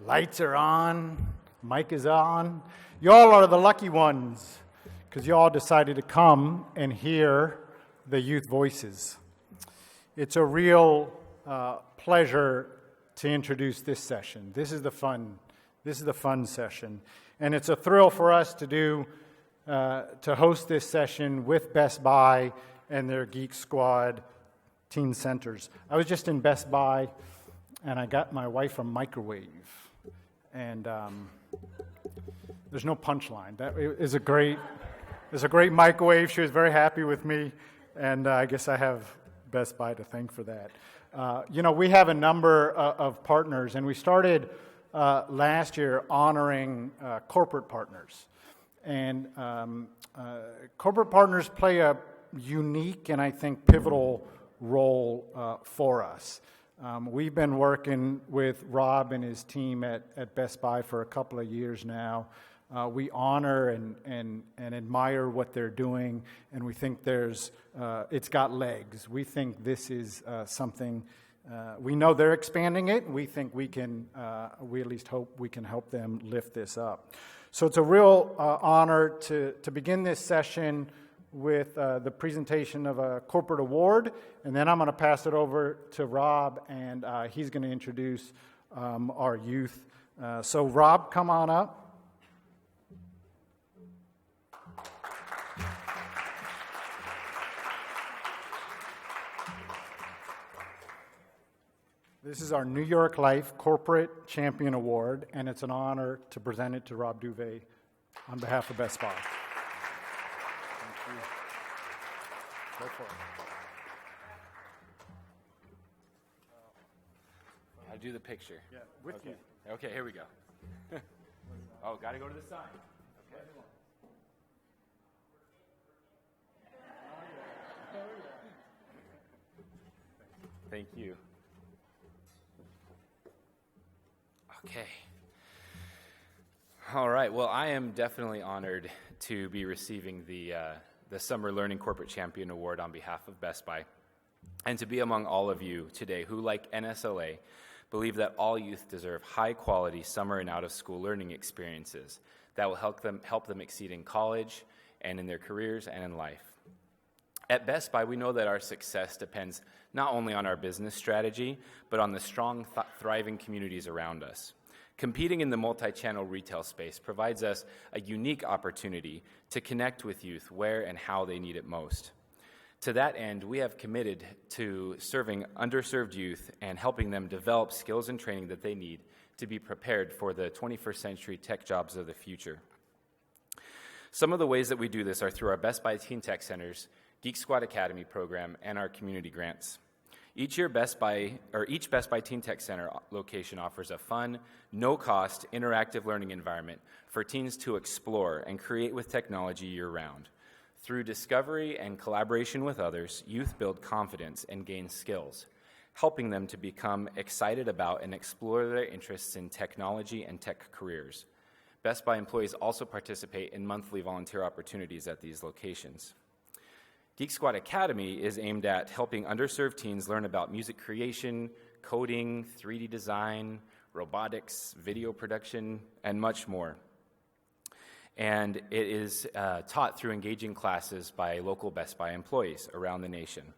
Lights are on, mic is on. Y'all are the lucky ones because y'all decided to come and hear the youth voices. It's a real pleasure to introduce this session. This is the fun session. And it's a thrill for us to host this session with Best Buy and their Geek Squad teen centers. I was just in Best Buy and I got my wife a microwave. And there's no punchline. That is a great microwave. She was very happy with me, and I guess I have Best Buy to thank for that. We have a number of partners, and we started last year honoring corporate partners. And corporate partners play a unique and I think pivotal role for us. We've been working with Rob and his team at Best Buy for a couple of years now. We honor and admire what they're doing, and we think it's got legs. We think this is something, we know they're expanding it, and we think we at least hope we can help them lift this up. So it's a real honor to begin this session with the presentation of a corporate award, and then I'm going to pass it over to Rob, and he's going to introduce our youth. So Rob, come on up. This is our New York Life Corporate Champion Award, and it's an honor to present it to Rob Duvet on behalf of Best Buy. Go for it. I'll do the picture. Yeah, with okay. you. Okay, here we go. Oh, got to go to the side. Okay. Thank you. Okay. All right. Well, I am definitely honored to be receiving the Summer Learning Corporate Champion Award on behalf of Best Buy, and to be among all of you today who, like NSLA, believe that all youth deserve high-quality summer and out-of-school learning experiences that will help them exceed in college and in their careers and in life. At Best Buy, we know that our success depends not only on our business strategy, but on the strong, thriving communities around us. Competing in the multi-channel retail space provides us a unique opportunity to connect with youth where and how they need it most. To that end, we have committed to serving underserved youth and helping them develop skills and training that they need to be prepared for the 21st century tech jobs of the future. Some of the ways that we do this are through our Best Buy Teen Tech Centers, Geek Squad Academy program, and our community grants. Each Best Buy Teen Tech Center location offers a fun, no-cost, interactive learning environment for teens to explore and create with technology year-round. Through discovery and collaboration with others, youth build confidence and gain skills, helping them to become excited about and explore their interests in technology and tech careers. Best Buy employees also participate in monthly volunteer opportunities at these locations. Geek Squad Academy is aimed at helping underserved teens learn about music creation, coding, 3D design, robotics, video production, and much more. And it is taught through engaging classes by local Best Buy employees around the nation.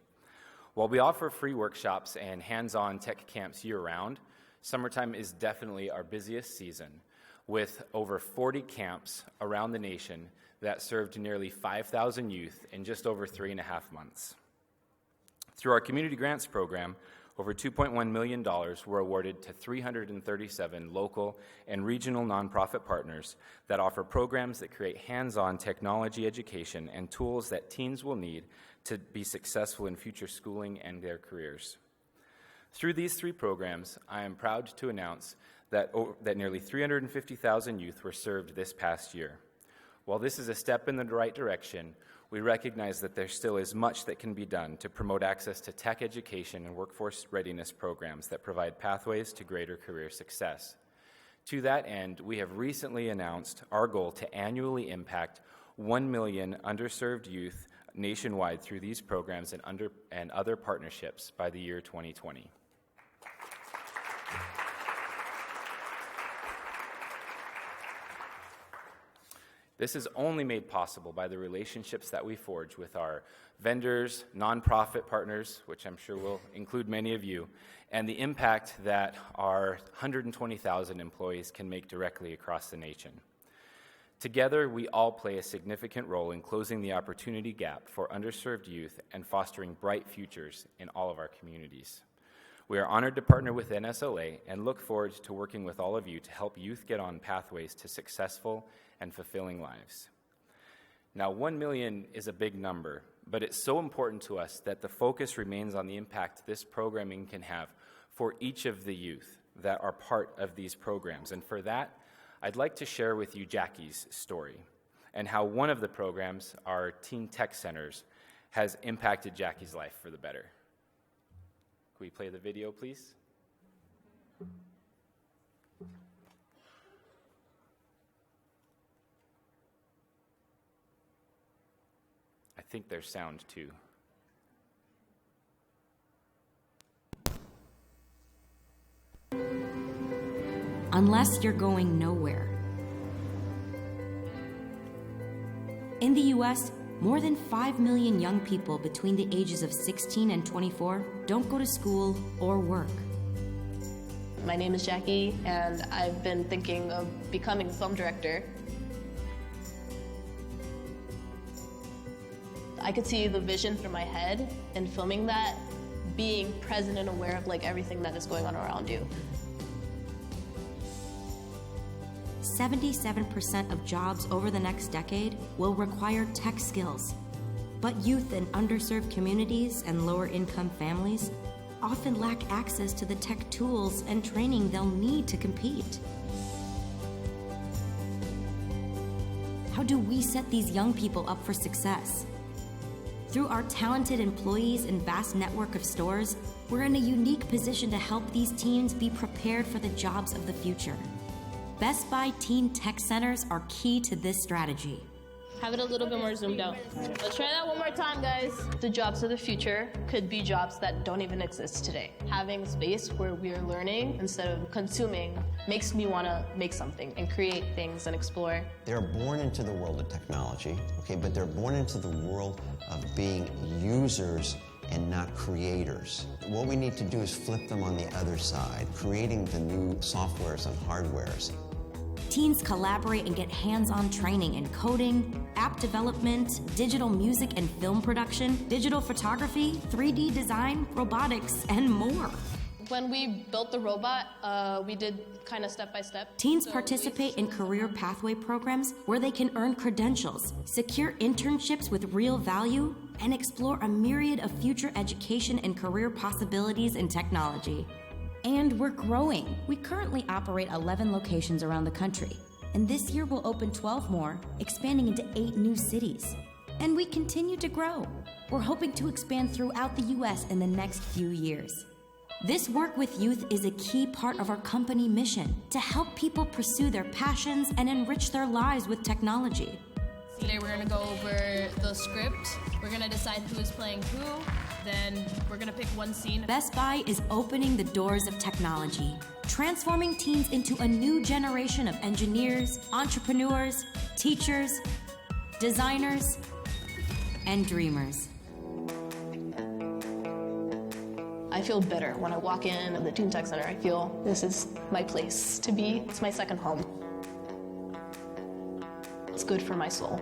While we offer free workshops and hands-on tech camps year-round, summertime is definitely our busiest season, with over 40 camps around the nation that served nearly 5,000 youth in just over 3.5 months. Through our community grants program, over $2.1 million were awarded to 337 local and regional nonprofit partners that offer programs that create hands-on technology education and tools that teens will need to be successful in future schooling and their careers. Through these three programs, I am proud to announce that nearly 350,000 youth were served this past year. While this is a step in the right direction, we recognize that there still is much that can be done to promote access to tech education and workforce readiness programs that provide pathways to greater career success. To that end, we have recently announced our goal to annually impact 1 million underserved youth nationwide through these programs and other partnerships by the year 2020. This is only made possible by the relationships that we forge with our vendors, nonprofit partners, which I'm sure will include many of you, and the impact that our 120,000 employees can make directly across the nation. Together, we all play a significant role in closing the opportunity gap for underserved youth and fostering bright futures in all of our communities. We are honored to partner with NSLA and look forward to working with all of you to help youth get on pathways to successful and fulfilling lives. Now, 1 million is a big number, but it's so important to us that the focus remains on the impact this programming can have for each of the youth that are part of these programs. And for that, I'd like to share with you Jackie's story and how one of the programs, our Teen Tech Centers, has impacted Jackie's life for the better. Can we play the video, please? I think there's sound too. Unless you're going nowhere. In the US, more than 5 million young people between the ages of 16 and 24 don't go to school or work. My name is Jackie, and I've been thinking of becoming a film director. I could see the vision through my head and filming that, being present and aware of everything that is going on around you. 77% of jobs over the next decade will require tech skills. But youth in underserved communities and lower-income families often lack access to the tech tools and training they'll need to compete. How do we set these young people up for success? Through our talented employees and vast network of stores, we're in a unique position to help these teens be prepared for the jobs of the future. Best Buy Teen Tech Centers are key to this strategy. Have it a little bit more zoomed out. Let's try that one more time, guys. The jobs of the future could be jobs that don't even exist today. Having a space where we're learning instead of consuming makes me want to make something and create things and explore. They're born into the world of technology, okay, but they're born into the world of being users and not creators. What we need to do is flip them on the other side, creating the new softwares and hardwares. Teens collaborate and get hands-on training in coding, app development, digital music and film production, digital photography, 3D design, robotics, and more. When we built the robot, we did kind of step-by-step. Teens participate in career pathway programs where they can earn credentials, secure internships with real value, and explore a myriad of future education and career possibilities in technology. And we're growing. We currently operate 11 locations around the country, and this year we'll open 12 more, expanding into 8 new cities. And we continue to grow. We're hoping to expand throughout the US in the next few years. This work with youth is a key part of our company mission to help people pursue their passions and enrich their lives with technology. Today we're going to go over the script. We're going to decide who is playing who. Then we're going to pick one scene. Best Buy is opening the doors of technology, transforming teens into a new generation of engineers, entrepreneurs, teachers, designers, and dreamers. I feel better when I walk in the Teen Tech Center. I feel this is my place to be. It's my second home. It's good for my soul.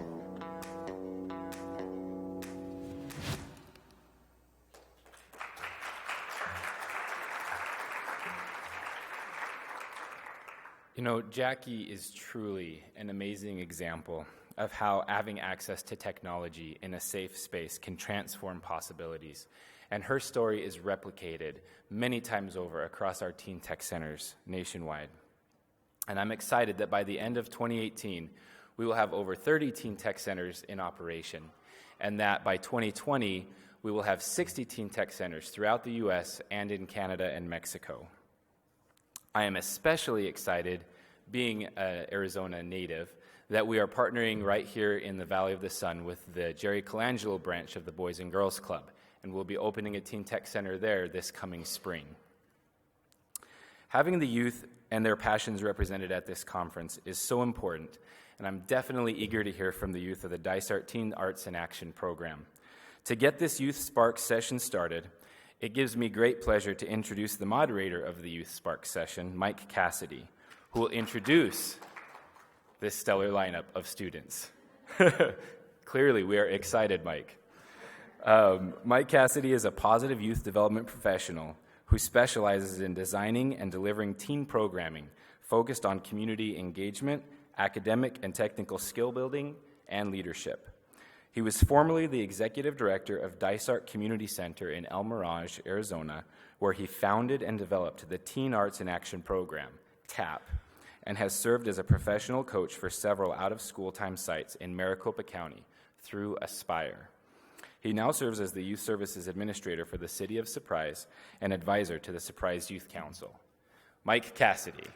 You know, Jackie is truly an amazing example of how having access to technology in a safe space can transform possibilities. And her story is replicated many times over across our Teen Tech Centers nationwide. And I'm excited that by the end of 2018, we will have over 30 Teen Tech Centers in operation, and that by 2020, we will have 60 Teen Tech Centers throughout the US and in Canada and Mexico. I am especially excited, being an Arizona native, that we are partnering right here in the Valley of the Sun with the Jerry Colangelo branch of the Boys and Girls Club, and we'll be opening a Teen Tech Center there this coming spring. Having the youth and their passions represented at this conference is so important, and I'm definitely eager to hear from the youth of the Dysart Teen Arts in Action program. To get this Youth Spark session started, it gives me great pleasure to introduce the moderator of the Youth Spark session, Mike Cassidy, who will introduce this stellar lineup of students. Clearly, we are excited, Mike. Mike Cassidy is a positive youth development professional who specializes in designing and delivering teen programming focused on community engagement, academic and technical skill building, and leadership. He was formerly the executive director of Dysart Community Center in El Mirage, Arizona, where he founded and developed the Teen Arts in Action program, TAAP, and has served as a professional coach for several out-of-school time sites in Maricopa County through Aspire. He now serves as the Youth Services Administrator for the City of Surprise and advisor to the Surprise Youth Council. Mike Cassidy.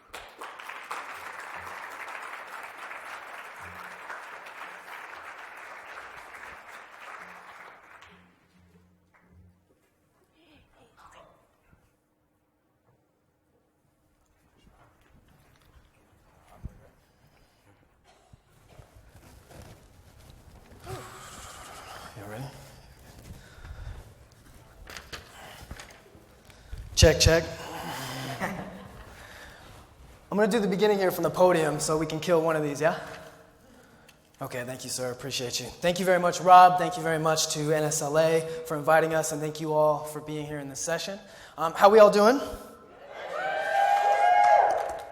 Check, check. I'm going to do the beginning here from the podium so we can kill one of these, yeah? Okay, thank you, sir. Appreciate you. Thank you very much, Rob. Thank you very much to NSLA for inviting us, and thank you all for being here in this session. How we all doing?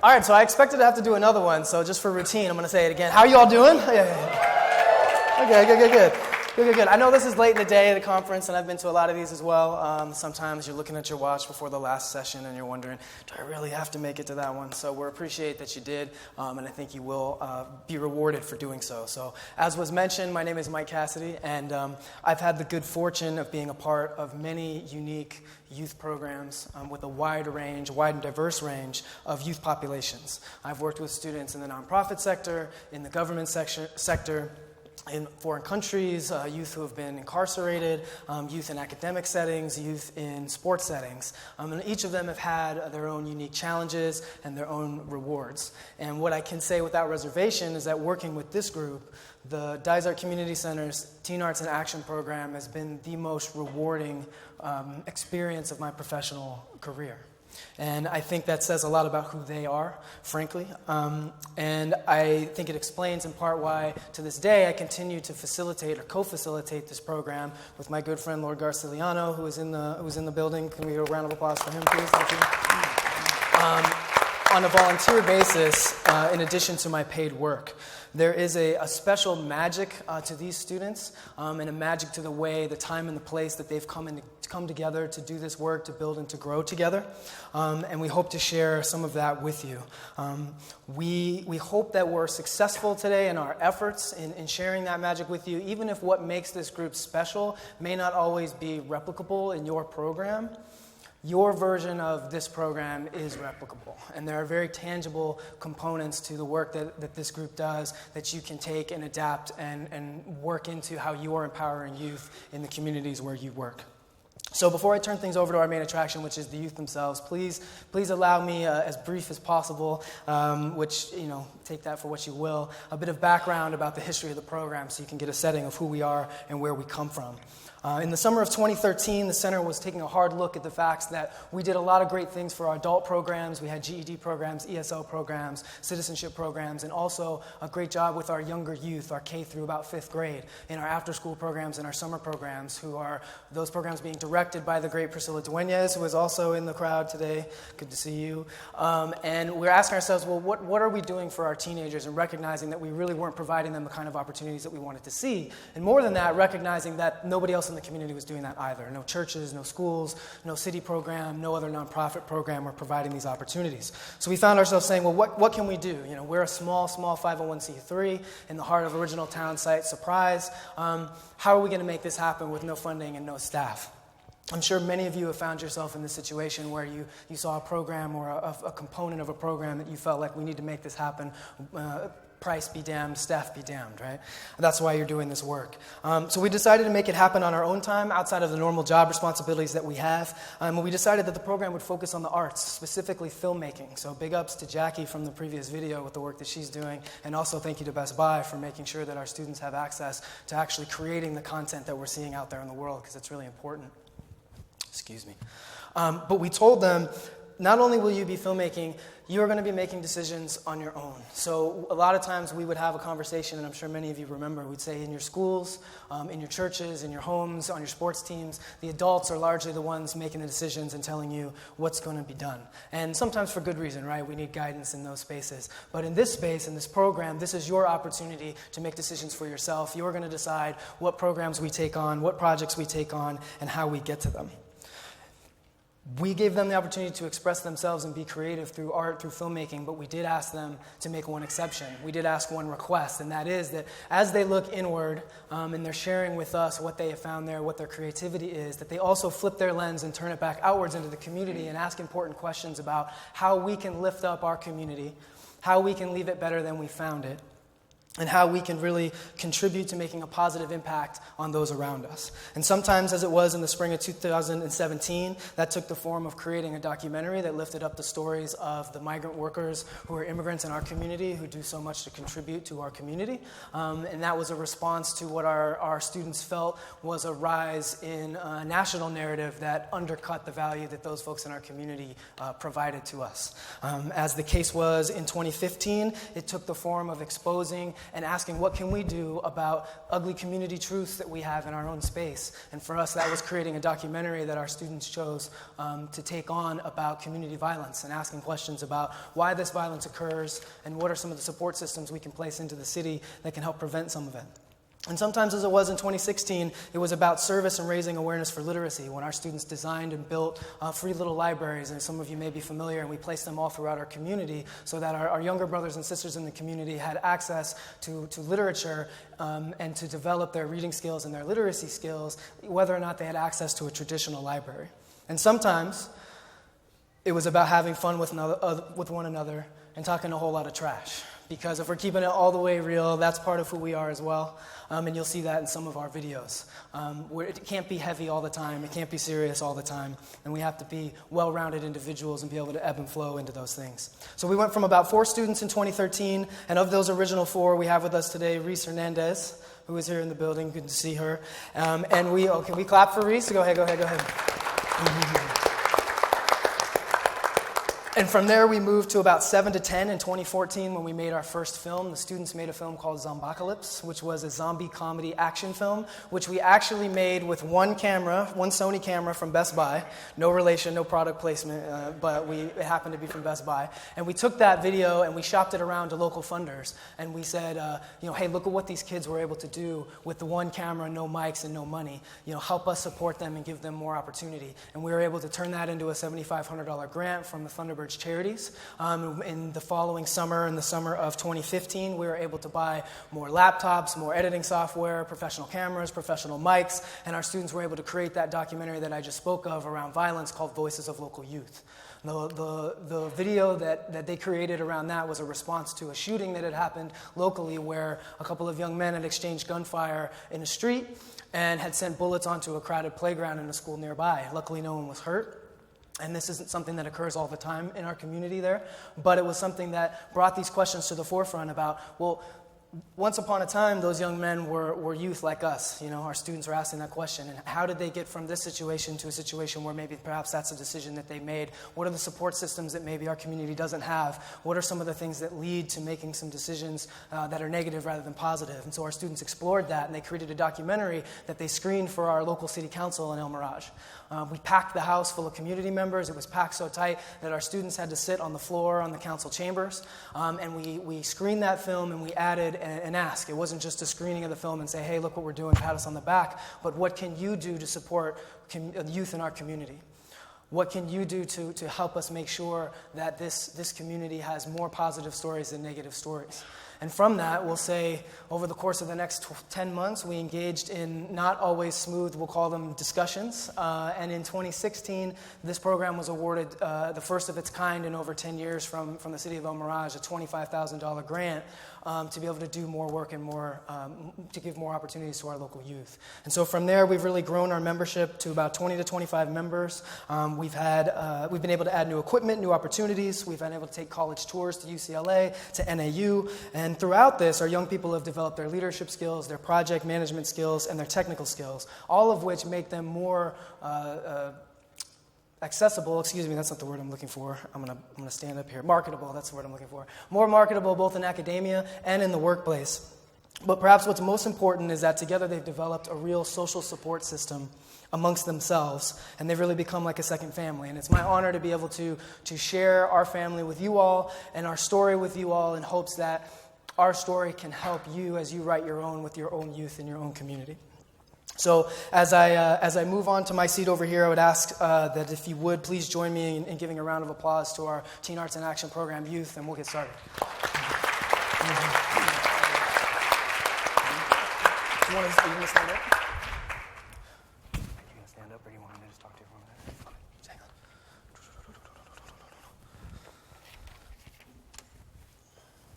All right, so I expected to have to do another one, so just for routine, I'm going to say it again. How you all doing? Yeah. Okay, good. Good. I know this is late in the day of the conference, and I've been to a lot of these as well. Sometimes you're looking at your watch before the last session, and you're wondering, do I really have to make it to that one? So we appreciate that you did, and I think you will be rewarded for doing so. So as was mentioned, my name is Mike Cassidy, and I've had the good fortune of being a part of many unique youth programs with a wide and diverse range of youth populations. I've worked with students in the nonprofit sector, in the government sector, in foreign countries, youth who have been incarcerated, youth in academic settings, youth in sports settings. And each of them have had their own unique challenges and their own rewards. And what I can say without reservation is that working with this group, the Dysart Community Center's Teen Arts in Action program has been the most rewarding experience of my professional career. And I think that says a lot about who they are, frankly. And I think it explains in part why, to this day, I continue to facilitate or co-facilitate this program with my good friend Lord Garciliano, who is in the building. Can we get a round of applause for him, please? Thank you. On a volunteer basis, in addition to my paid work. There is a special magic to these students and a magic to the time and the place that they've come together to do this work, to build and to grow together. And we hope to share some of that with you. We hope that we're successful today in our efforts in sharing that magic with you, even if what makes this group special may not always be replicable in your program. Your version of this program is replicable, and there are very tangible components to the work that this group does that you can take and adapt and work into how you are empowering youth in the communities where you work. So before I turn things over to our main attraction, which is the youth themselves, please allow me, as brief as possible, which, take that for what you will, a bit of background about the history of the program so you can get a setting of who we are and where we come from. In the summer of 2013, the center was taking a hard look at the facts that we did a lot of great things for our adult programs. We had GED programs, ESL programs, citizenship programs, and also a great job with our younger youth, our K through about 5th grade, in our after-school programs and our summer programs, who are those programs being directed by the great Priscilla Dueñas, who is also in the crowd today. Good to see you. And we're asking ourselves, well, what are we doing for our teenagers, and recognizing that we really weren't providing them the kind of opportunities that we wanted to see. And more than that, recognizing that nobody else in the community was doing that either. No churches, no schools, no city program, no other nonprofit program were providing these opportunities. So we found ourselves saying, well, what can we do? We're a small 501c3 in the heart of original town site Surprise. How are we going to make this happen with no funding and no staff? I'm sure many of you have found yourself in this situation where you saw a program or a component of a program that you felt like we need to make this happen. Price be damned, staff be damned, right? That's why you're doing this work. So we decided to make it happen on our own time, outside of the normal job responsibilities that we have. We decided that the program would focus on the arts, specifically filmmaking. So big ups to Jackie from the previous video with the work that she's doing, and also thank you to Best Buy for making sure that our students have access to actually creating the content that we're seeing out there in the world, because it's really important. Excuse me. But we told them, not only will you be filmmaking, you are going to be making decisions on your own. So a lot of times we would have a conversation, and I'm sure many of you remember, we'd say in your schools, in your churches, in your homes, on your sports teams, the adults are largely the ones making the decisions and telling you what's going to be done. And sometimes for good reason, right? We need guidance in those spaces. But in this space, in this program, this is your opportunity to make decisions for yourself. You're going to decide what programs we take on, what projects we take on, and how we get to them. We gave them the opportunity to express themselves and be creative through art, through filmmaking, but we did ask them to make one exception. We did ask one request, and that is that as they look inward and they're sharing with us what they have found there, what their creativity is, that they also flip their lens and turn it back outwards into the community and ask important questions about how we can lift up our community, how we can leave it better than we found it, and how we can really contribute to making a positive impact on those around us. And sometimes, as it was in the spring of 2017, that took the form of creating a documentary that lifted up the stories of the migrant workers who are immigrants in our community, who do so much to contribute to our community. And that was a response to what our students felt was a rise in a national narrative that undercut the value that those folks in our community provided to us. As the case was in 2015, it took the form of exposing and asking what can we do about ugly community truths that we have in our own space. And for us, that was creating a documentary that our students chose to take on about community violence and asking questions about why this violence occurs and what are some of the support systems we can place into the city that can help prevent some of it. And sometimes, as it was in 2016, it was about service and raising awareness for literacy, when our students designed and built free little libraries, and some of you may be familiar, and we placed them all throughout our community so that our younger brothers and sisters in the community had access to literature and to develop their reading skills and their literacy skills, whether or not they had access to a traditional library. And sometimes, it was about having fun with one another and talking a whole lot of trash. Because if we're keeping it all the way real, that's part of who we are as well. And you'll see that in some of our videos. Where it can't be heavy all the time. It can't be serious all the time. And we have to be well-rounded individuals and be able to ebb and flow into those things. So we went from about 4 students in 2013. And of those original 4, we have with us today Reese Hernandez, who is here in the building. Good to see her. And can we clap for Reese? Go ahead. And from there, we moved to about 7 to 10 in 2014 when we made our first film. The students made a film called Zombocalypse, which was a zombie comedy action film, which we actually made with one Sony camera from Best Buy. No relation, no product placement, but it happened to be from Best Buy. And we took that video and we shopped it around to local funders. And we said, hey, look at what these kids were able to do with the one camera, no mics, and no money. Help us support them and give them more opportunity. And we were able to turn that into a $7,500 grant from the Thunderbird charities. In the following summer, in the summer of 2015, we were able to buy more laptops, more editing software, professional cameras, professional mics, and our students were able to create that documentary that I just spoke of around violence called Voices of Local Youth. The video that they created around that was a response to a shooting that had happened locally where a couple of young men had exchanged gunfire in a street and had sent bullets onto a crowded playground in a school nearby. Luckily, no one was hurt. And this isn't something that occurs all the time in our community there, but it was something that brought these questions to the forefront about, well, once upon a time, those young men were youth like us. Our students were asking that question. And how did they get from this situation to a situation where maybe perhaps that's a decision that they made? What are the support systems that maybe our community doesn't have? What are some of the things that lead to making some decisions that are negative rather than positive? And so our students explored that, and they created a documentary that they screened for our local city council in El Mirage. We packed the house full of community members. It was packed so tight that our students had to sit on the floor on the council chambers. And we screened that film and we added an ask. It wasn't just a screening of the film and say, hey, look what we're doing, pat us on the back. But what can you do to support youth in our community? What can you do to help us make sure that this community has more positive stories than negative stories? And from that, we'll say over the course of the next 10 months, we engaged in not always smooth, we'll call them discussions. And in 2016, this program was awarded the first of its kind in over 10 years from the city of El Mirage, a $25,000 grant to be able to do more work and to give more opportunities to our local youth. And so from there, we've really grown our membership to about 20 to 25 members. We've been able to add new equipment, new opportunities. We've been able to take college tours to UCLA, to NAU. And throughout this, our young people have developed their leadership skills, their project management skills, and their technical skills, all of which make them more accessible, excuse me, that's not the word I'm looking for. I'm gonna stand up here. Marketable, that's the word I'm looking for. More marketable both in academia and in the workplace. But perhaps what's most important is that together they've developed a real social support system amongst themselves, and they've really become like a second family. And it's my honor to be able to share our family with you all and our story with you all in hopes that our story can help you as you write your own with your own youth in your own community. So as I move on to my seat over here, I would ask that if you would please join me in giving a round of applause to our Teen Arts in Action program youth, and we'll get started. Are you going to stand up? Are you going to stand up, or do you want me to just talk to you for a minute? Okay, just hang on.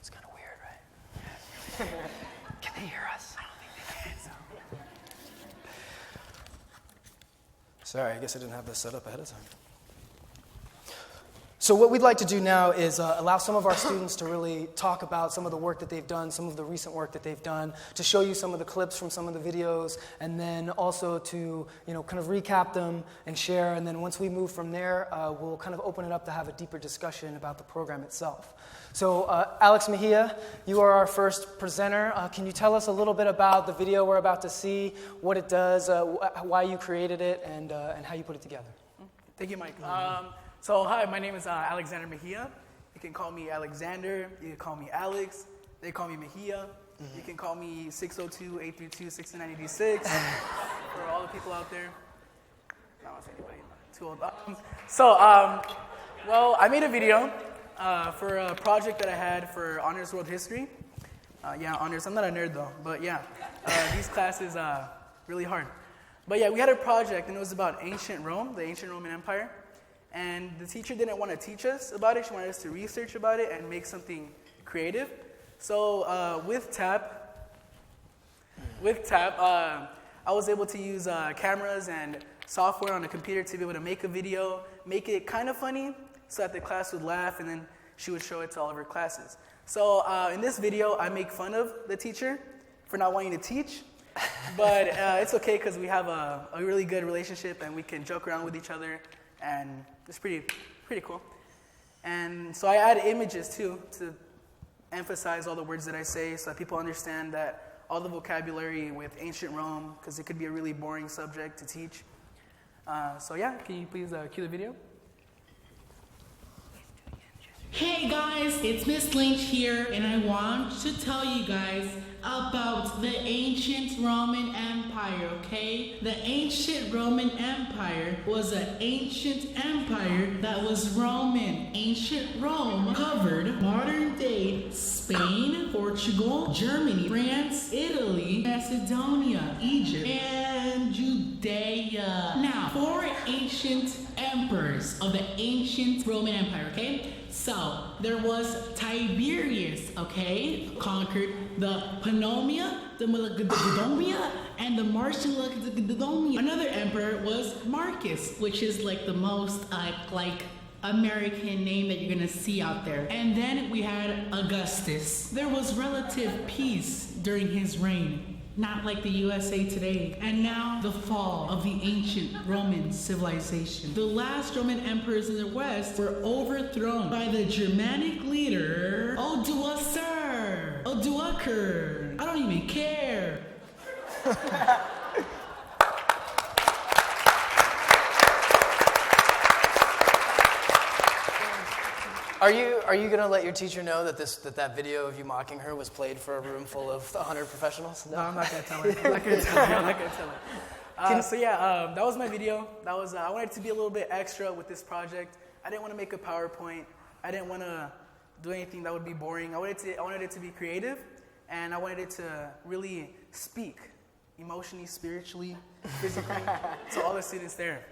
It's kind of weird, right? Can they hear us? I don't think they can. Sorry, I guess I didn't have this set up ahead of time. So what we'd like to do now is allow some of our students to really talk about some of the work that they've done, some of the recent work that they've done, to show you some of the clips from some of the videos, and then also to kind of recap them and share. And then once we move from there, we'll kind of open it up to have a deeper discussion about the program itself. So Alex Mejia, you are our first presenter. Can you tell us a little bit about the video we're about to see, what it does, why you created it, and how you put it together? Thank you, Mike. So hi, my name is Alexander Mejia. You can call me Alexander. You can call me Alex. They call me Mejia. You can call me 602-832-6986 for all the people out there. I don't want to say anybody too old. Well, I made a video for a project that I had for Honors World History. Yeah, honors. I'm not a nerd though, but yeah, these classes really hard. But yeah, we had a project and it was about ancient Rome, the ancient Roman Empire. And the teacher didn't want to teach us about it. She wanted us to research about it and make something creative. So with TAAP, I was able to use cameras and software on a computer to be able to make a video, make it kind of funny so that the class would laugh, and then she would show it to all of her classes. So in this video, I make fun of the teacher for not wanting to teach. But it's okay because we have a really good relationship and we can joke around with each other. And it's pretty cool. And so I add images too to emphasize all the words that I say so that people understand that all the vocabulary with ancient Rome, because it could be a really boring subject to teach. So yeah, can you please cue the video? Hey guys, it's Miss Lynch here, and I want to tell you guys about the ancient Roman Empire, okay? The ancient Roman Empire was an ancient empire that was Roman. Ancient Rome covered modern-day Spain, Portugal, Germany, France, Italy, Macedonia, Egypt, and Judea. Now, 4 ancient emperors of the ancient Roman Empire, okay? So, there was Tiberius, okay, conquered the Pannonia, the Macedonia, and the Macedonia. Another emperor was Marcus, which is like the most American name that you're gonna see out there. And then we had Augustus. There was relative peace during his reign. Not like the USA today. And now the fall of the ancient Roman civilization. The last Roman emperors in the West were overthrown by the Germanic leader Odoacer. Odoacer. I don't even care. Are you going to let your teacher know that that video of you mocking her was played for a room full of 100 professionals? No, I'm not going to tell her. I'm not going to tell her. So yeah, that was my video. That was I wanted to be a little bit extra with this project. I didn't want to make a PowerPoint. I didn't want to do anything that would be boring. I wanted it to be creative, and I wanted it to really speak emotionally, spiritually, physically to all the students there.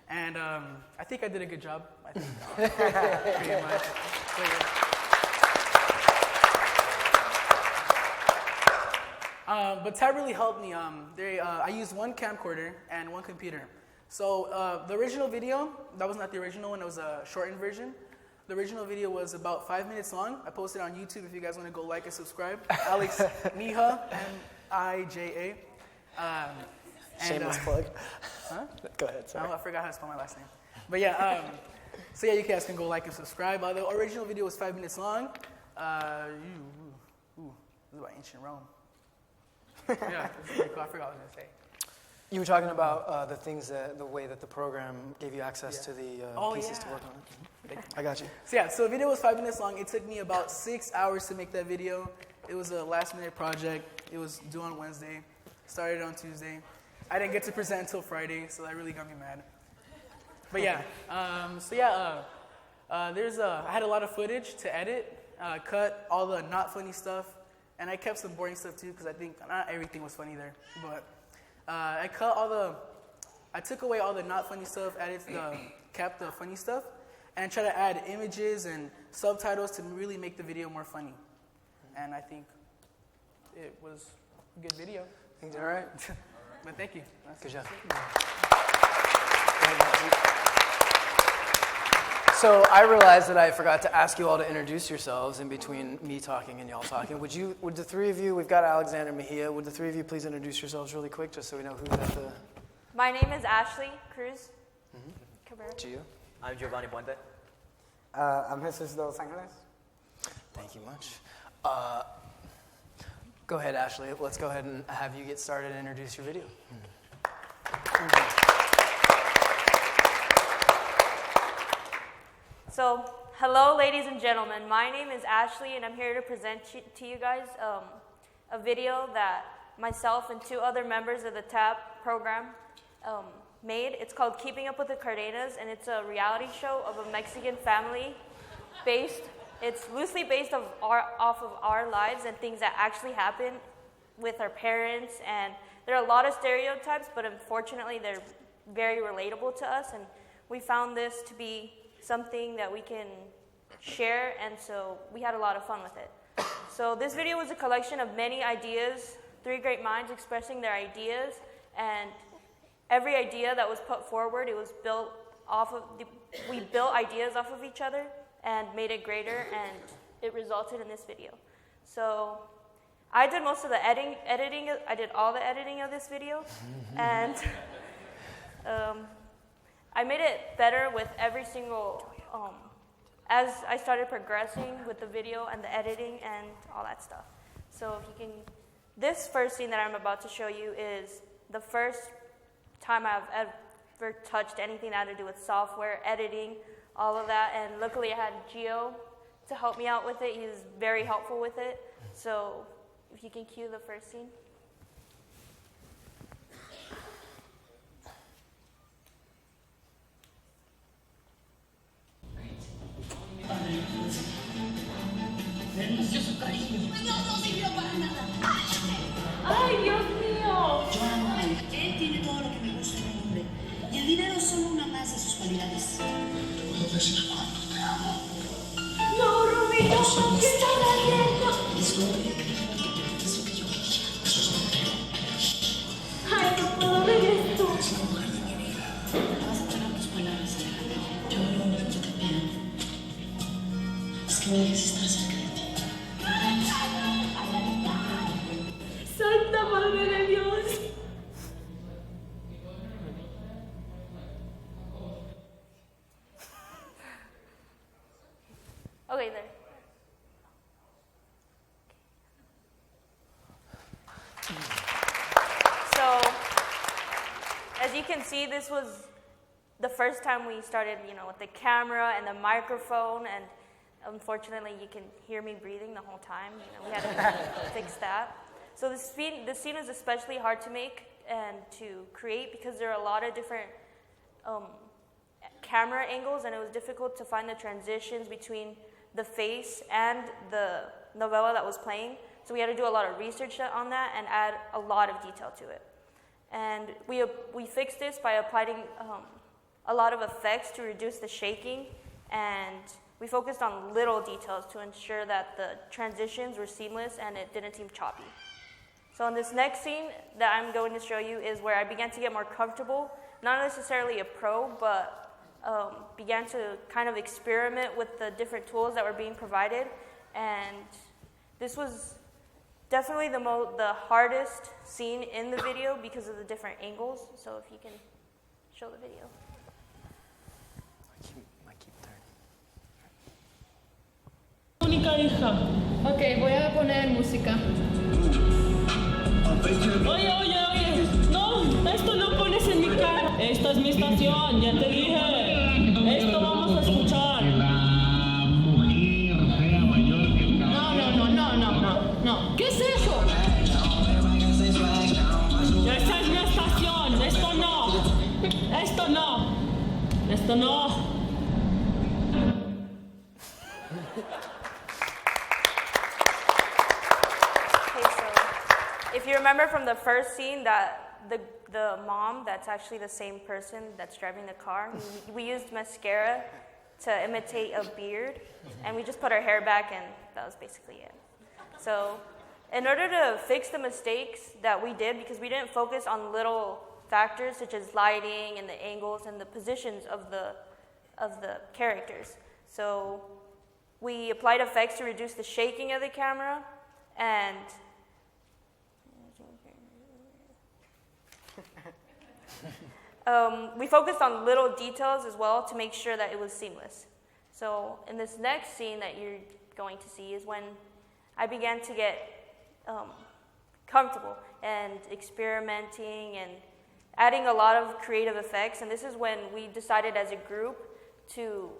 And I think I did a good job. I think pretty much. So, yeah. But TAAP really helped me. I used one camcorder and one computer. So the original video, that was not the original one, it was a shortened version. The original video was about 5 minutes long. I posted it on YouTube if you guys want to go like and subscribe. Alex Mija, M-I-J-A. Shameless plug. Huh? Go ahead, sorry. I forgot how to spell my last name. But yeah, so yeah, you guys can go like and subscribe. The original video was 5 minutes long. This is about ancient Rome. Yeah, it's pretty cool. I forgot what I was going to say. You were talking about the way that the program gave you access to the pieces to work on it. I got you. So the video was 5 minutes long. It took me about 6 hours to make that video. It was a last-minute project. It was due on Wednesday. Started on Tuesday. I didn't get to present until Friday, so that really got me mad. But yeah, I had a lot of footage to edit, cut all the not funny stuff, and I kept some boring stuff too because I think not everything was funny there. But I took away all the not funny stuff, kept the funny stuff, and tried to add images and subtitles to really make the video more funny. And I think it was a good video. I think you're all right. But thank you. Good job. So I realized that I forgot to ask you all to introduce yourselves in between me talking and y'all talking. Would the three of you, we've got Alexander Mejia, would the three of you please introduce yourselves really quick just so we know who's at the... My name is Ashley Cruz. Cabrera. To you. I'm Giovanni Puente. I'm Jesus de Los Angeles. Thank you much. Go ahead, Ashley. Let's go ahead and have you get started and introduce your video. So, hello, ladies and gentlemen. My name is Ashley, and I'm here to present to you guys a video that myself and 2 other members of the TAAP program made. It's called Keeping Up with the Cardenas, and it's a reality show of a Mexican family It's loosely based off of our lives and things that actually happen with our parents. And there are a lot of stereotypes, but unfortunately, they're very relatable to us. And we found this to be something that we can share, and so we had a lot of fun with it. So this video was a collection of many ideas, 3 great minds expressing their ideas, and every idea that was put forward, it was built off of, we built ideas off of each other and made it greater, and it resulted in this video. So I did most of the editing, I did all the editing of this video, and I made it better with every single, as I started progressing with the video and the editing and all that stuff. So if you can, this first scene that I'm about to show you is the first time I've ever touched anything that had to do with software, editing, all of that, and luckily I had Gio to help me out with it. He was very helpful with it. So if you can cue the first scene. Delicioso cariño. No sirvió para nada. ¡Ay, Dios mío! Yo amo a él. Él tiene todo lo que me gusta en el hombre. Y el dinero es solo una más de sus cualidades. Te puedo decir cuánto te amo. No, Romeo, ¿qué estás haciendo? Es obvio que es lo que yo quería. Eso es mentira. Ay, no puedo ver esto. Es la mujer de mi vida. Vas a tragar tus palabras, Alejandro. Yo lo único que te pido es que me dejes estar cerca de ti. Santa Madre de Dios. Okay, there. So, as you can see, this was the first time we started, with the camera and the microphone, and unfortunately, you can hear me breathing the whole time. We had to fix that. So this scene is especially hard to make and to create because there are a lot of different camera angles, and it was difficult to find the transitions between the face and the novella that was playing. So we had to do a lot of research on that and add a lot of detail to it. And we fixed this by applying a lot of effects to reduce the shaking, and we focused on little details to ensure that the transitions were seamless and it didn't seem choppy. So in this next scene that I'm going to show you is where I began to get more comfortable, not necessarily a pro, but began to kind of experiment with the different tools that were being provided. And this was definitely the hardest scene in the video because of the different angles. So if you can show the video. I keep turning. Única hija. Ok, voy a poner música. Oye, no, esto no pones en mi cara. Esta es mi estación, ya te dije. Esto vamos a escuchar. No. ¿Qué es eso? Esa es mi estación. Esto no. Okay, so if you remember from the first scene that the mom, that's actually the same person that's driving the car, we used mascara to imitate a beard, and we just put our hair back, and that was basically it. So in order to fix the mistakes that we did, because we didn't focus on little factors such as lighting and the angles and the positions of the characters. So we applied effects to reduce the shaking of the camera, and we focused on little details as well to make sure that it was seamless. So in this next scene that you're going to see is when I began to get comfortable and experimenting and adding a lot of creative effects. And this is when we decided as a group to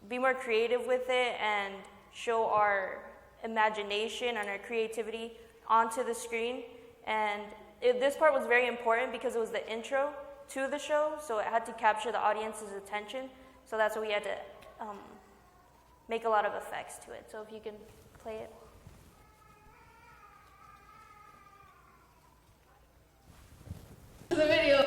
be more creative with it and show our imagination and our creativity onto the screen. And this part was very important because it was the intro to the show, so it had to capture the audience's attention. So that's why we had to make a lot of effects to it. So if you can play it. The video.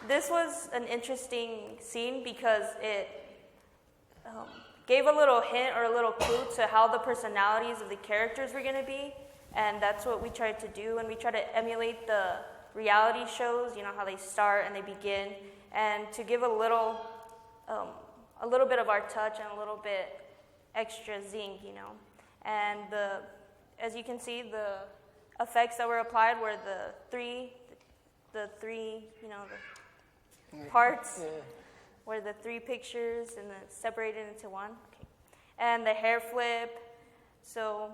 This was an interesting scene because it gave a little hint or a little clue to how the personalities of the characters were going to be, and that's what we tried to do. And we tried to emulate the reality shows, you know, how they start and they begin, and to give a little bit of our touch and a little bit extra zing, you know. And as you can see, the effects that were applied were the three, you know, the parts were the three pictures and then separated into one. Okay. And the hair flip. So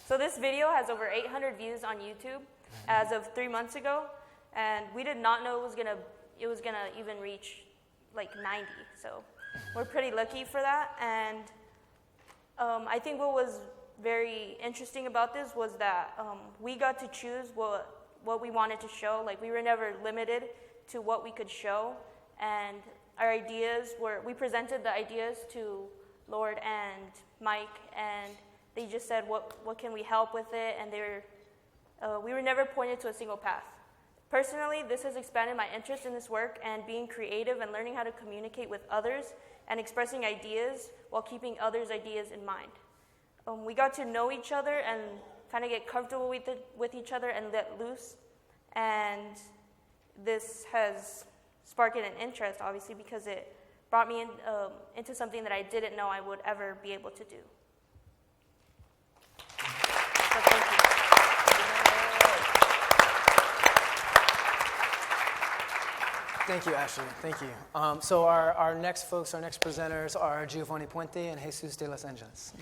this video has over 800 views on YouTube as of 3 months ago, and we did not know it was gonna even reach like 90. So we're pretty lucky for that. And I think what was very interesting about this was that we got to choose what we wanted to show. Like, we were never limited to what we could show, and our ideas we presented the ideas to Lord and Mike, and they just said, what can we help with it? And we were never pointed to a single path. Personally, this has expanded my interest in this work and being creative and learning how to communicate with others and expressing ideas while keeping others' ideas in mind. We got to know each other and kind of get comfortable with each other and let loose. And this has sparked an interest, obviously, because it brought me into something that I didn't know I would ever be able to do. So thank you. Thank you, Ashley. Thank you. So our next presenters are Giovanni Puente and Jesus de Los Angeles.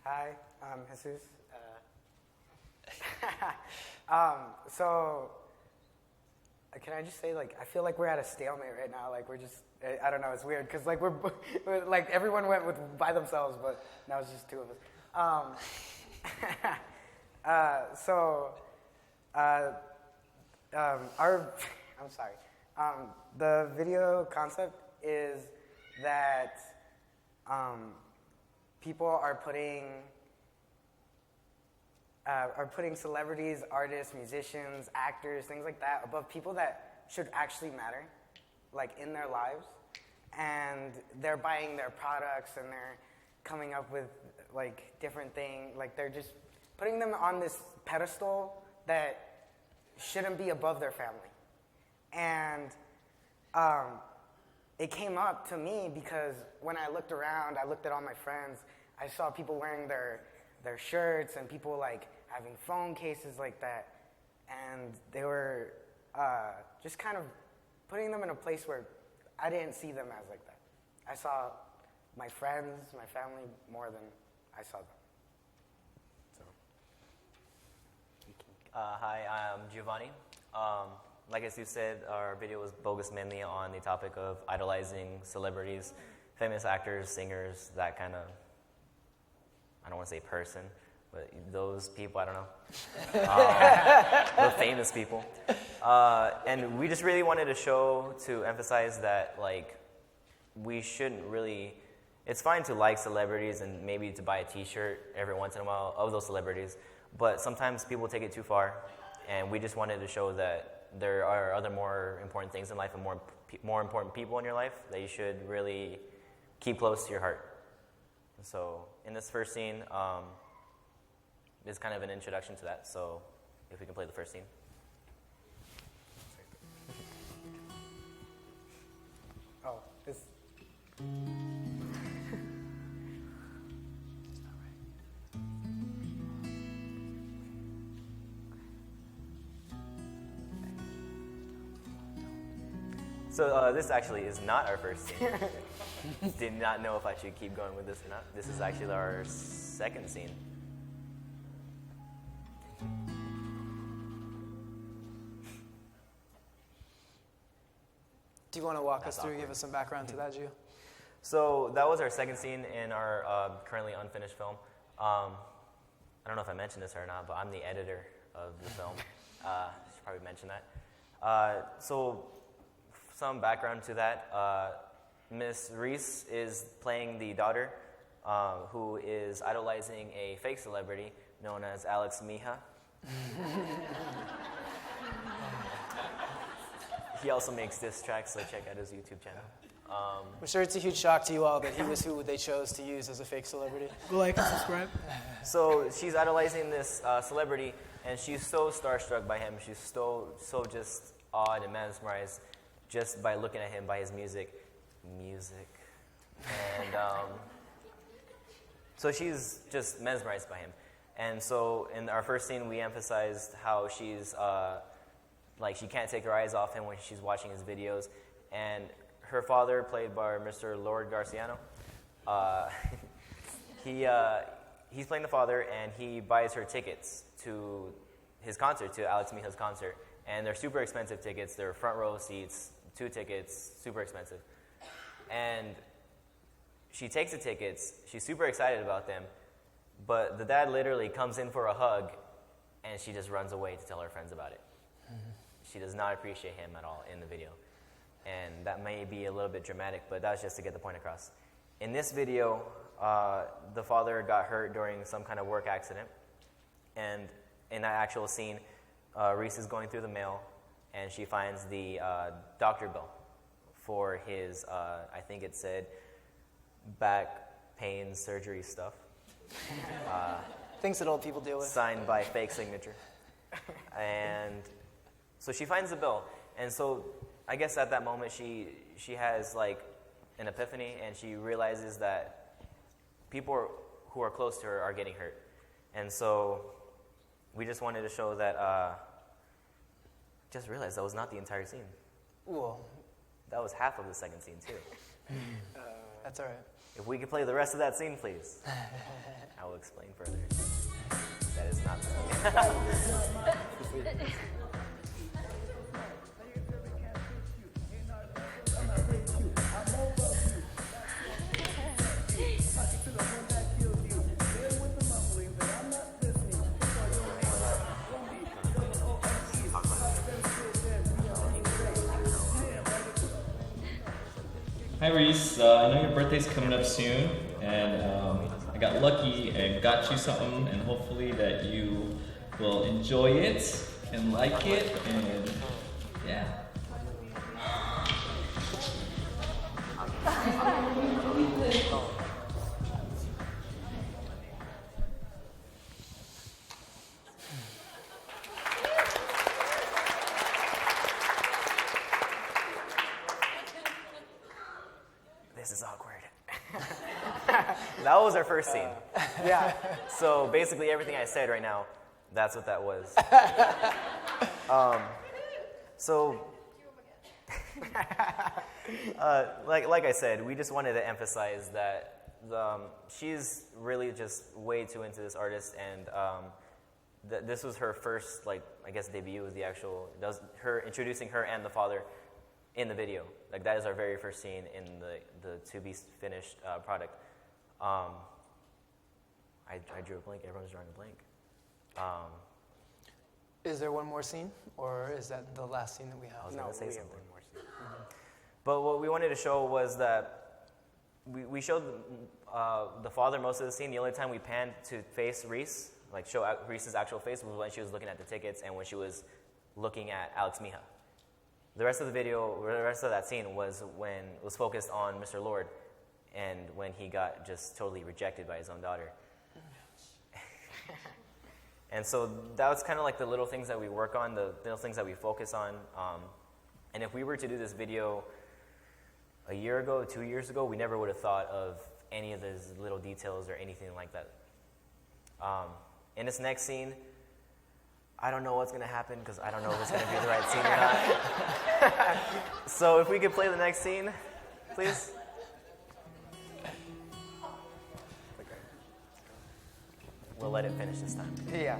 Hi, I'm Jesus. So, can I just say, like, I feel like we're at a stalemate right now. Like, we're just, I don't know, it's weird, because, like, we're like, everyone went by themselves, but now it's just two of us. I'm sorry. The video concept is that people are putting celebrities, artists, musicians, actors, things like that above people that should actually matter, like in their lives. And they're buying their products and they're coming up with like different things. Like they're just putting them on this pedestal that shouldn't be above their family. And it came up to me because when I looked around, I looked at all my friends, I saw people wearing their shirts and people like having phone cases like that. And they were just kind of putting them in a place where I didn't see them as like that. I saw my friends, my family, more than I saw them. So. Hi, I'm Giovanni. Like as you said, our video was focused mainly on the topic of idolizing celebrities, famous actors, singers, that kind of, I don't want to say person, but those people, I don't know. The famous people. And we just really wanted to emphasize that, like, we shouldn't really, it's fine to like celebrities and maybe to buy a t-shirt every once in a while of those celebrities, but sometimes people take it too far, and we just wanted to show that there are other more important things in life and more important people in your life that you should really keep close to your heart. So in this first scene, is kind of an introduction to that, so if we can play the first scene. Oh, it's... So this actually is not our first scene. Did not know if I should keep going with this or not. This is actually our second scene. Do you want to walk us through, give us some background to that, Gio? So that was our second scene in our currently unfinished film. I don't know if I mentioned this or not, but I'm the editor of the film. I should probably mention that. So some background to that. Miss Reese is playing the daughter who is idolizing a fake celebrity known as Alex Mija. He also makes diss tracks, so check out his YouTube channel. I'm sure it's a huge shock to you all that he was who they chose to use as a fake celebrity. Go like and subscribe. So she's idolizing this celebrity, and she's so starstruck by him. She's so just awed and mesmerized just by looking at him, by his music. And so she's just mesmerized by him. And so in our first scene, we emphasized how she's like she can't take her eyes off him when she's watching his videos. And her father, played by Mr. Lord Garciano, he's playing the father, and he buys her tickets to his concert, to Alex Mija's concert. And they're super expensive tickets. They're front row seats, 2 tickets, super expensive. And she takes the tickets. She's super excited about them. But the dad literally comes in for a hug, and she just runs away to tell her friends about it. Mm-hmm. She does not appreciate him at all in the video. And that may be a little bit dramatic, but that's just to get the point across. In this video, the father got hurt during some kind of work accident. And in that actual scene, Reese is going through the mail, and she finds the doctor bill for his, I think it said, back pain surgery stuff. Things that old people deal with. Signed by fake signature. And so she finds the bill. And so I guess at that moment she has like an epiphany, and she realizes that people who are close to her are getting hurt. And so we just wanted to show that, just realized that was not the entire scene. Well, that was half of the second scene too. That's all right. If we could play the rest of that scene, please. I will explain further. That is not the Hi Reese, I know your birthday's coming up soon, and I got lucky and got you something, and hopefully that you will enjoy it and like it, and yeah. This is awkward. That was our first scene. Yeah. So basically everything I said right now, that's what that was. Like I said, we just wanted to emphasize that she's really just way too into this artist, and this was her first, debut was the actual, her introducing her and the father in the video. Like, that is our very first scene in the to-be-finished product. I drew a blank. Everyone's drawing a blank. Is there one more scene, or is that the last scene that we have? I was going to say something. One more scene. But what we wanted to show was that we showed the father most of the scene. The only time we panned to face Reese, like show Reese's actual face, was when she was looking at the tickets and when she was looking at Alex Mija. The rest of the video, the rest of that scene was when it was focused on Mr. Lord and when he got just totally rejected by his own daughter. And so that was kind of like the little things that we work on, the little things that we focus on. And if we were to do this video a year ago, 2 years ago, we never would have thought of any of those little details or anything like that. In this next scene, I don't know what's going to happen because I don't know if it's going to be the right scene or not. So if we could play the next scene, please. We'll let it finish this time. Yeah.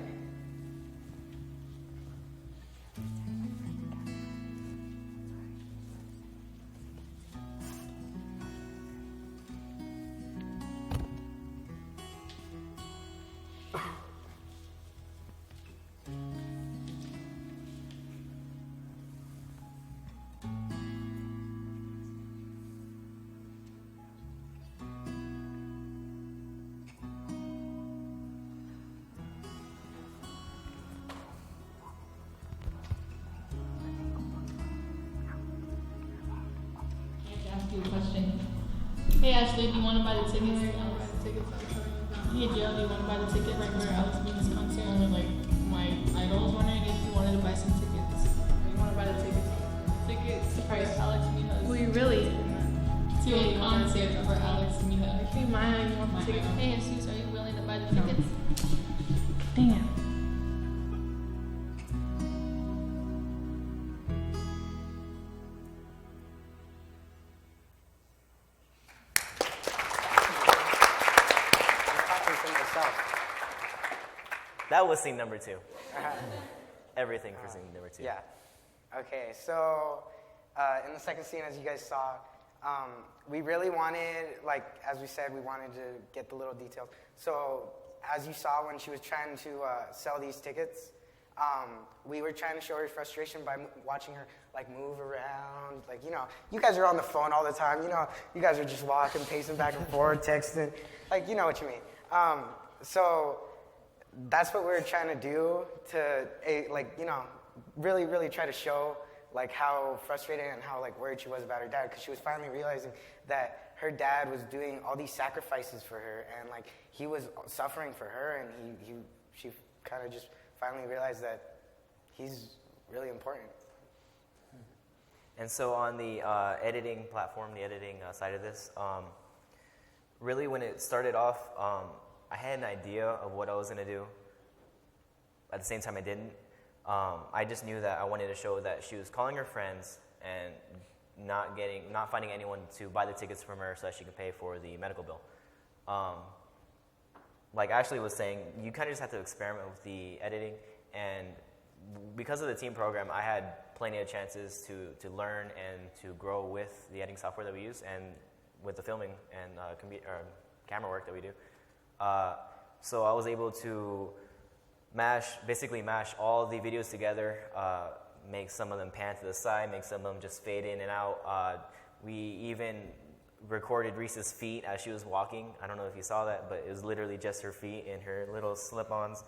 Hey Ashley, do you want to buy the ticket? I'll buy the ticket. Hey Jill, do you want to buy the ticket right for Alex Mijas concert? And my idol was wondering if you wanted to buy some tickets. You want to buy the tickets? Tickets for Alex Mijas. Will you really? To a concert for Alex Mijas. Okay, Maya, you want the tickets? Hey Jesus, are you willing to buy the tickets? Damn. That was scene number 2. Everything for scene number 2. Yeah. Okay, so in the second scene, as you guys saw, we really wanted, as we said, we wanted to get the little details. So as you saw when she was trying to sell these tickets, we were trying to show her frustration by watching her move around. You guys are on the phone all the time. You guys are just walking, pacing back and forth, texting. You know what you mean. So that's what we were trying to do to, really, really try to show, how frustrated and how, worried she was about her dad, because she was finally realizing that her dad was doing all these sacrifices for her, and, he was suffering for her, and she kind of just finally realized that he's really important. And so on the editing platform, the editing side of this, really when it started off, I had an idea of what I was going to do. At the same time, I didn't. I just knew that I wanted to show that she was calling her friends and not finding anyone to buy the tickets from her so that she could pay for the medical bill. Like Ashley was saying, you kind of just have to experiment with the editing, and because of the team program, I had plenty of chances to learn and to grow with the editing software that we use and with the filming and camera work that we do. So I was able to basically mash all the videos together, make some of them pan to the side, make some of them just fade in and out. We even recorded Reese's feet as she was walking. I don't know if you saw that, but it was literally just her feet and her little slip-ons.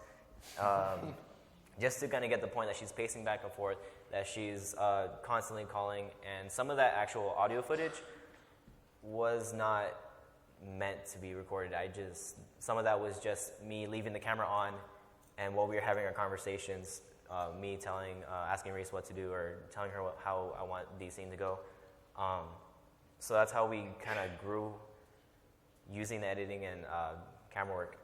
Just to kind of get the point that she's pacing back and forth, that she's constantly calling, and some of that actual audio footage was not meant to be recorded. Some of that was just me leaving the camera on, and while we were having our conversations, me asking Reese what to do or telling her how I want the scene to go. So that's how we kind of grew using the editing and camera work.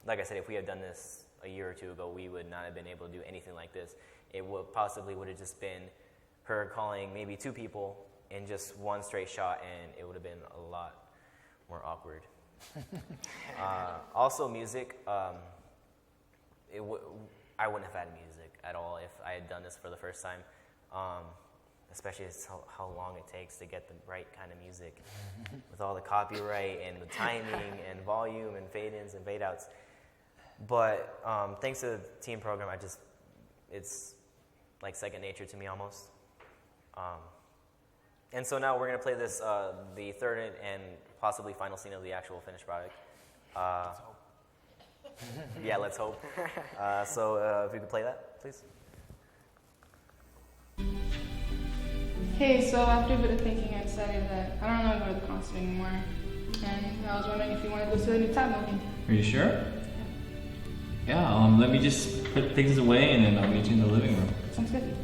Like I said, if we had done this a year or two ago, we would not have been able to do anything like this. It would have just been her calling maybe 2 people in just one straight shot, and it would have been a lot more awkward. Also, music. I wouldn't have had music at all if I had done this for the first time. Especially how long it takes to get the right kind of music with all the copyright and the timing and volume and fade-ins and fade-outs. But thanks to the team program, it's like second nature to me almost. And so now we're going to play this, the third and possibly final scene of the actual finished product. Yeah, let's hope. So if you could play that, please. Hey, so after a bit of thinking, I decided that I don't want to go to the concert anymore. And I was wondering if you wanted to go to the new TAAP movie. Are you sure? Yeah, let me just put things away and then I'll meet you in the living room. Sounds good.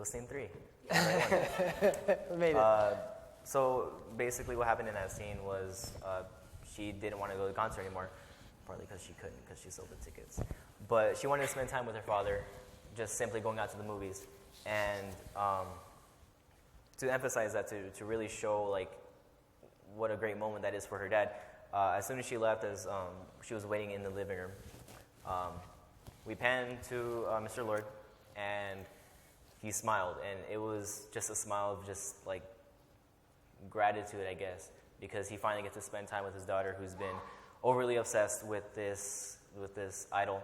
Scene 3. We made it. So basically what happened in that scene was she didn't want to go to the concert anymore, partly because she couldn't, because she sold the tickets. But she wanted to spend time with her father, just simply going out to the movies. And to emphasize that, to really show like what a great moment that is for her dad, as soon as she left, as she was waiting in the living room, we panned to Mr. Lord, and he smiled, and it was just a smile of just like gratitude, I guess, because he finally gets to spend time with his daughter, who's been overly obsessed with this idol,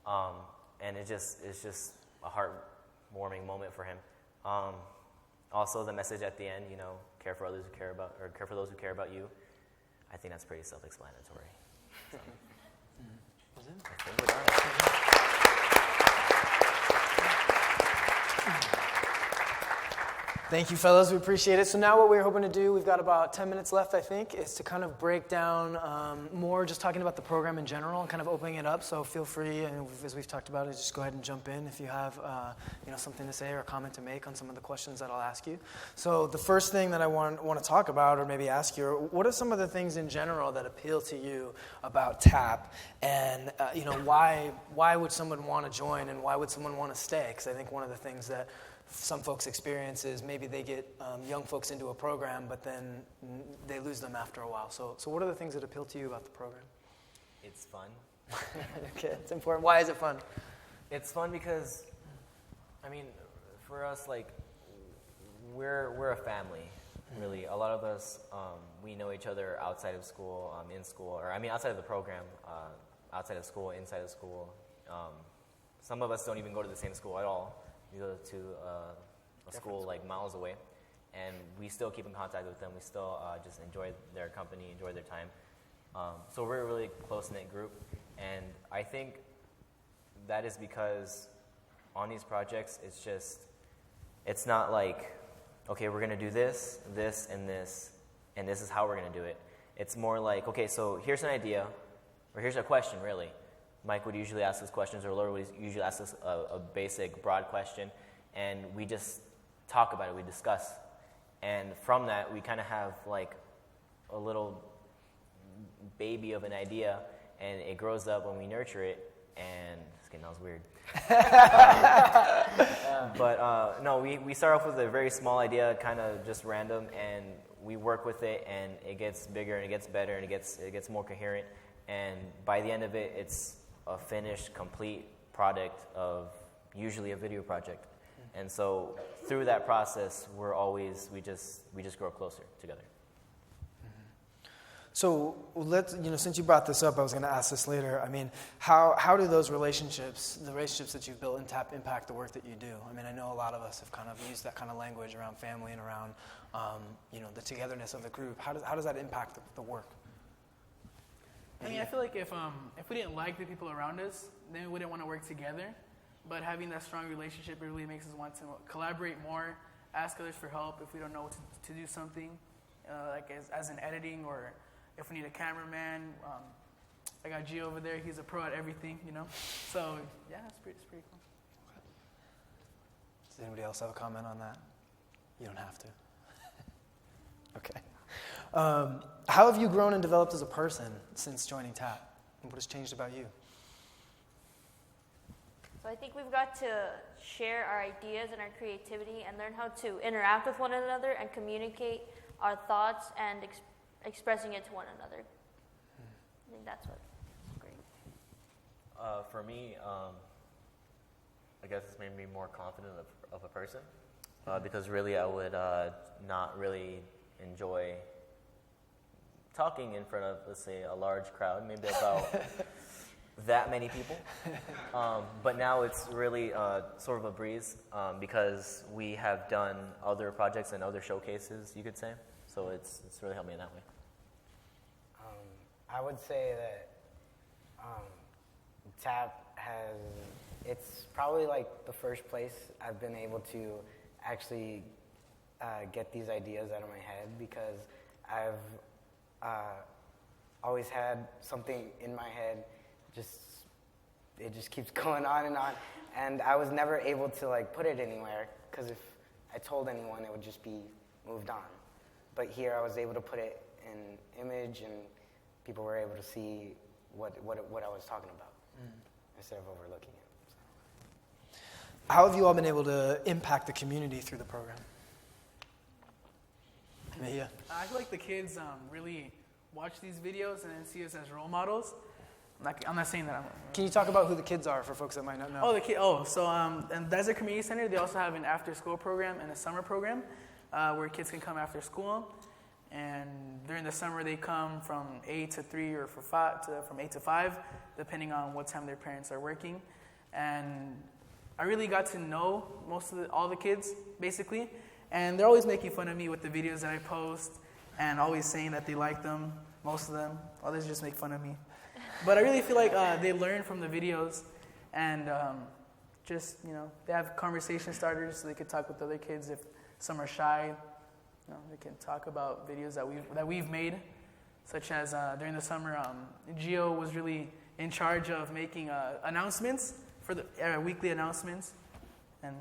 and it's just a heartwarming moment for him. Also, the message at the end, care for others who care about, or care for those who care about you. I think that's pretty self-explanatory. So, I think we're done. Thank you, fellas. We appreciate it. So now what we're hoping to do, we've got about 10 minutes left, I think, is to kind of break down more, just talking about the program in general and kind of opening it up. So feel free, and as we've talked about it, just go ahead and jump in if you have something to say or a comment to make on some of the questions that I'll ask you. So the first thing that I want to talk about, or maybe ask you, are what are some of the things in general that appeal to you about TAAP, and why would someone want to join, and why would someone want to stay? Because I think one of the things that some folks experience is maybe they get young folks into a program, but then they lose them after a while. So what are the things that appeal to you about the program? It's fun. Okay, it's important. Why is it fun? It's fun because, for us, like, we're a family, really. A lot of us, we know each other outside of school, in school, or outside of the program, outside of school, inside of school. Some of us don't even go to the same school at all. We go to a school like miles away, and we still keep in contact with them. We still just enjoy their company, enjoy their time. So we're a really close-knit group, and I think that is because on these projects, it's not like, okay, we're going to do this, this, and this is how we're going to do it. It's more like, okay, so here's an idea, or here's a question, really. Mike would usually ask us questions, or Laura would usually ask us a basic, broad question, and we just talk about it, we discuss. And from that, we kind of have like a little baby of an idea, and it grows up when we nurture it, and that was weird. No, we start off with a very small idea, kind of just random, and we work with it, and it gets bigger, and it gets better, and it gets more coherent, and by the end of it, it's a finished, complete product of usually a video project. And so through that process, we just grow closer together. So since you brought this up, I was going to ask this later. I mean, how do those relationships, the relationships that you've built in TAAP, impact the work that you do? I mean, I know a lot of us have kind of used that kind of language around family and around, the togetherness of the group. How does that impact the work? I mean, I feel like if we didn't like the people around us, then we wouldn't want to work together. But having that strong relationship, it really makes us want to collaborate more, ask others for help if we don't know to do something, like as in editing, or if we need a cameraman. I got Gio over there; he's a pro at everything, So yeah, it's pretty cool. Does anybody else have a comment on that? You don't have to. Okay. How have you grown and developed as a person since joining TAAP? And what has changed about you? So I think we've got to share our ideas and our creativity and learn how to interact with one another and communicate our thoughts and expressing it to one another. I think that's what's great. For me, I guess it's made me more confident of a person, because really I would not really enjoy talking in front of, let's say, a large crowd, maybe about that many people. But now it's really sort of a breeze, because we have done other projects and other showcases, you could say. So it's really helped me in that way. I would say that TAAP it's probably like the first place I've been able to actually get these ideas out of my head, because I've always had something in my head, it just keeps going on, and I was never able to put it anywhere, because if I told anyone, it would just be moved on. But here I was able to put it in image, and people were able to see what I was talking about instead of overlooking it. So. How have you all been able to impact the community through the program? Mejia. I feel like the kids really watch these videos and then see us as role models. I'm not saying that. Can you talk about who the kids are for folks that might not know? So in Dysart Community Center, they also have an after-school program and a summer program where kids can come after school. And during the summer, they come from 8 to 3 or from 8 to 5, depending on what time their parents are working. And I really got to know all the kids, basically. And they're always making fun of me with the videos that I post and always saying that they like them, most of them. Others just make fun of me. But I really feel like they learn from the videos, and they have conversation starters so they could talk with other kids if some are shy. They can talk about videos that we've made, such as during the summer, Gio was really in charge of making announcements for the weekly announcements, and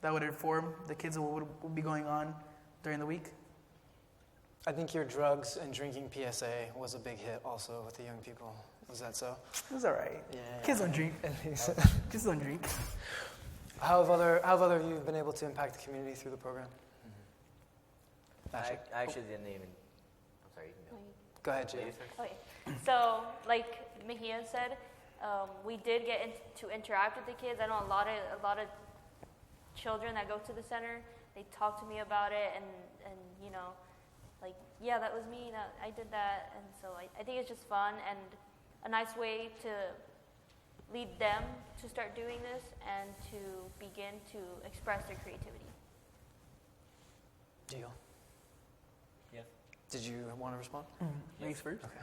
that would inform the kids of what would be going on during the week. I think your drugs and drinking PSA was a big hit also with the young people. Was that so? It was all right. Yeah. Kids don't drink. Kids don't drink. How have other of you been able to impact the community through the program? I actually didn't even. I'm sorry. You can go ahead, Jay. Okay. So, like Mejia said, we did get to interact with the kids. I know a lot of children that go to the center. They talk to me about it, and yeah, that was me. I did that, and so I think it's just fun and a nice way to lead them to start doing this and to begin to express their creativity. Gio? Yes. Did you want to respond? Thanks first. Okay.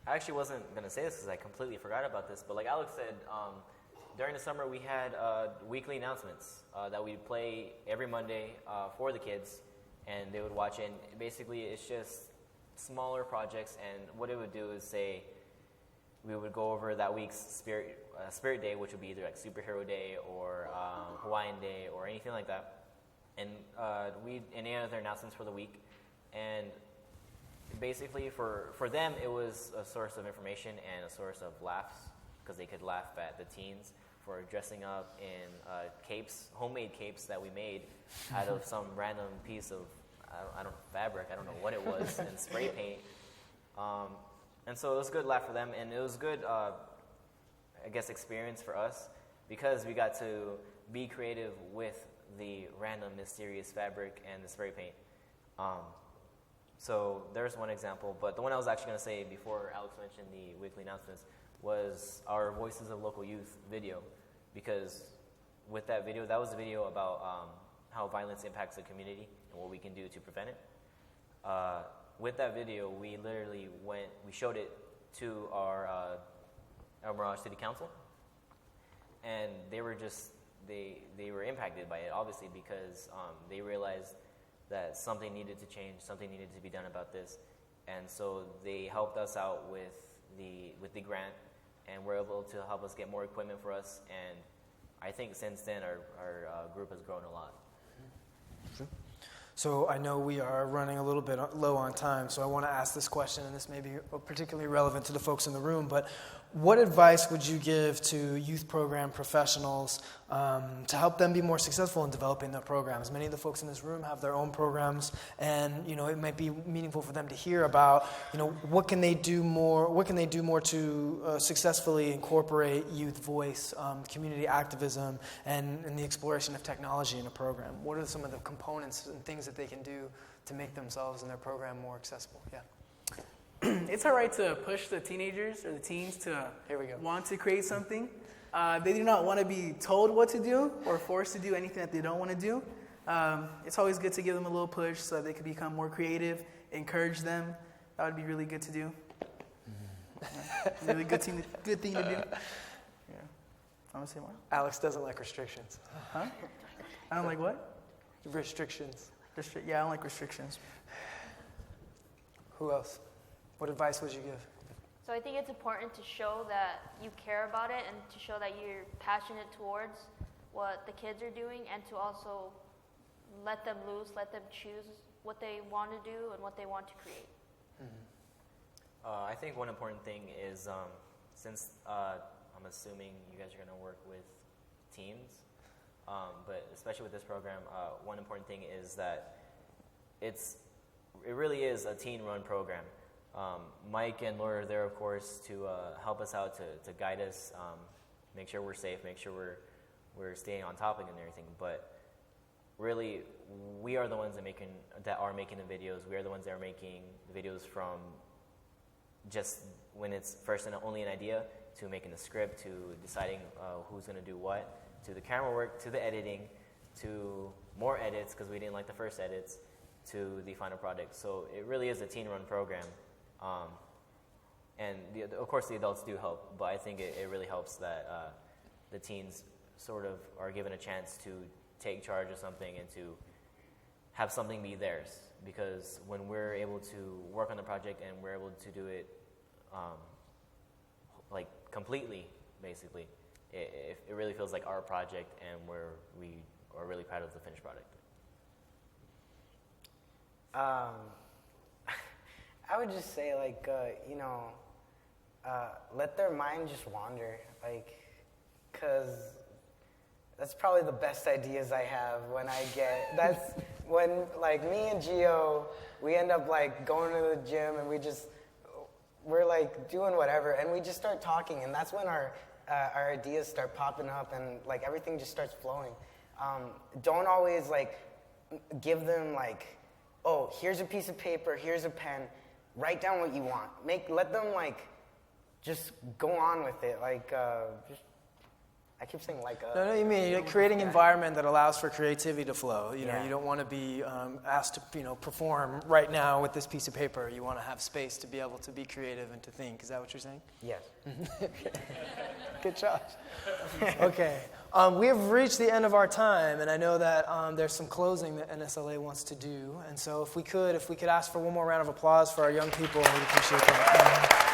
I actually wasn't going to say this because I completely forgot about this, but like Alex said, during the summer we had weekly announcements that we'd play every Monday for the kids, and they would watch it. And basically, it's just smaller projects, and what it would do is say we would go over that week's Spirit Day, which would be either like Superhero Day or Hawaiian Day or anything like that, and any other announcements for the week. And basically for them it was a source of information and a source of laughs, because they could laugh at the teens for dressing up in capes, homemade capes that we made out of some random piece of I don't know, fabric, I don't know what it was, and spray paint. And so it was a good laugh for them, and it was good, I guess, experience for us, because we got to be creative with the random mysterious fabric and the spray paint. So there's one example, but the one I was actually going to say before Alex mentioned the weekly announcements was our Voices of Local Youth video, because with that video, that was a video about how violence impacts the community and what we can do to prevent it. With that video, we literally we showed it to our Mirage City Council, and they were impacted by it, obviously, because they realized that something needed to change, something needed to be done about this, and so they helped us out with the grant, and were able to help us get more equipment for us. And I think since then our group has grown a lot. So I know we are running a little bit low on time, so I want to ask this question, and this may be particularly relevant to the folks in the room, but what advice would you give to youth program professionals to help them be more successful in developing their programs? Many of the folks in this room have their own programs, and it might be meaningful for them to hear about what can they do more to successfully incorporate youth voice, community activism, and the exploration of technology in a program. What are some of the components and things that they can do to make themselves and their program more accessible? Yeah. It's all right to push the teenagers or the teens to want to create something. They do not want to be told what to do or forced to do anything that they don't want to do. It's always good to give them a little push so that they can become more creative, encourage them. That would be really good to do. Really good thing to do. Yeah. I want to say more. Alex doesn't like restrictions. Huh? I don't like what? Restrictions. Yeah, I don't like restrictions. Who else? What advice would you give? So I think it's important to show that you care about it, and to show that you're passionate towards what the kids are doing, and to also let them loose, let them choose what they want to do and what they want to create. I think one important thing is, since I'm assuming you guys are going to work with teams, but especially with this program, one important thing is that it really is a teen-run program. Mike and Laura are there, of course, to help us out, to guide us, make sure we're safe, make sure we're staying on topic and everything. But really, we are the ones that are making the videos. We are the ones that are making the videos from just when it's first and only an idea, to making the script, to deciding who's going to do what, to the camera work, to the editing, to more edits because we didn't like the first edits, to the final product. So it really is a teen-run program. And of course the adults do help, but I think it really helps that the teens sort of are given a chance to take charge of something and to have something be theirs. Because when we're able to work on the project and we're able to do it like completely, basically, it really feels like our project, and we are really proud of the finished product. I would just say, let their mind just wander, because that's probably the best ideas I have when I get, that's when, me and Gio, we end up, going to the gym, and we're, doing whatever, and we just start talking, and that's when our ideas start popping up, and, everything just starts flowing. Don't always, give them, oh, here's a piece of paper, here's a pen, write down what you want. Let them, just go on with it. I keep saying like a. No, you mean you're creating an environment that allows for creativity to flow. You know, Yeah. you don't want to be asked to, perform right now with this piece of paper. You want to have space to be able to be creative and to think. Is that what you're saying? Yes. Good job. Okay. We have reached the end of our time, and I know that there's some closing that NSLA wants to do. And so if we could ask for one more round of applause for our young people, we'd appreciate that.